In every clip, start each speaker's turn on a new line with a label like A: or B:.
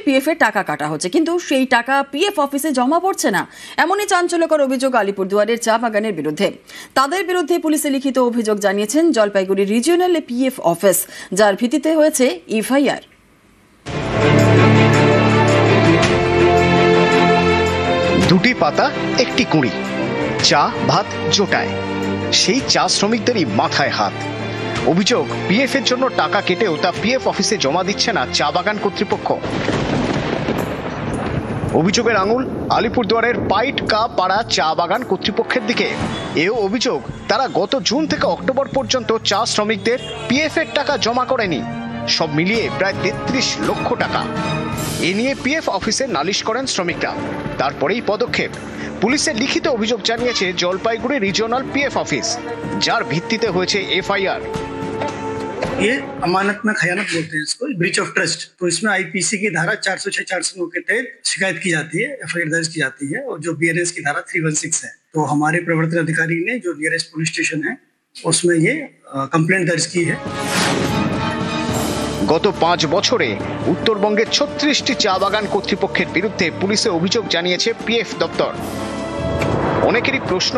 A: PF এর টাকা কাটা হচ্ছে, কিন্তু সেই টাকা পিএফ অফিসে জমা পড়ছে না। এমনই চাঞ্চল্যকর অভিযোগ আলিপুরদুয়ারের চা বাগানের বিরুদ্ধে। তাদের বিরুদ্ধে পুলিশে লিখিত অভিযোগ জানিয়েছেন জলপাইগুড়ি রিজিওনাল পিএফ অফিস, যার ভিত্তিতে হয়েছে এফআইআর।
B: দুটি পাতা একটি কুঁড়ি, চা ভাত জোটায়, সেই চা শ্রমিকদেরই মাথায় হাত। অভিযোগ, পিএফ এর জন্য টাকা কেটেও তা পিএফ অফিসে জমা দিচ্ছে না চা বাগান কর্তৃপক্ষ। অভিযোগের আঙুল আলিপুরদুয়ারের পাইট কা পাড়া চা বাগান কর্তৃপক্ষের দিকে। এও অভিযোগ, তারা গত জুন থেকে অক্টোবর পর্যন্ত চা শ্রমিকদের পিএফ এর টাকা জমা করেনি। সব মিলিয়ে প্রায় 33 লক্ষ টাকা। এ নিয়ে পিএফ অফিসে নালিশ করেন শ্রমিকরা। তারপরেই পদক্ষেপ। পুলিশের লিখিত অভিযোগ জানিয়েছে জলপাইগুড়ি রিজিওনাল পিএফ অফিস, যার ভিত্তিতে হয়েছে এফআইআর।
C: ये अमानत में खयानत बोलते हैं इसको, ब्रीच ऑफ ट्रस्ट। तो इसमें आईपीसी की धारा 406 409 के तहत शिकायत की जाती है, एफआईआर दर्ज की जाती है, और जो बीएनएस की धारा 316 है। तो हमारे प्रवर्तन अधिकारी ने जो नियरेस्ट पुलिस स्टेशन है उसमें ये कंप्लेंट दर्ज की है।
B: গত 5 বছরে উত্তরবঙ্গের 36টি চা বাগান কর্তৃপক্ষের বিরুদ্ধে পুলিশে অভিযোগ জানিয়েছে পিএফ দপ্তর। অনেকেরই প্রশ্ন,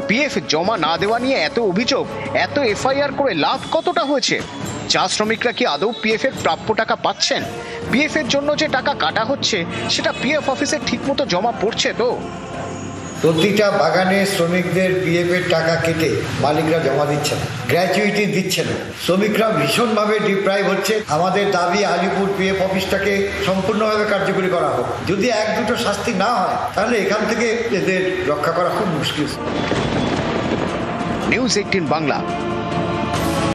B: পিএফ জমা না দেওয়া নিয়ে এত অভিযোগ, এত এফআইআর করে লাভ কতটা হয়েছে? চা শ্রমিকরা কি আদৌ পিএফ এর প্রাপ্য টাকা পাচ্ছেন? পিএফ এর জন্য যে টাকা কাটা হচ্ছে সেটা পিএফ অফিসে ঠিকমতো জমা পড়ছে তো?
D: প্রতিটা বাগানে শ্রমিকদের পিএফ এর টাকা কেটে মালিকরা জমা দিচ্ছে না, গ্র্যাচুইটি দিচ্ছে না। শ্রমিকরা ভীষণভাবে ডিপ্রাইভ হচ্ছে। আমাদের দাবি আলিপুর পিএফ অফিসটাকে সম্পূর্ণভাবে কার্যকরী করা হোক। যদি 1-2টো শাস্তি না হয় তাহলে এখান থেকে এদের রক্ষা করা খুব মুশকিল।
B: নিউজ 18 বাংলা।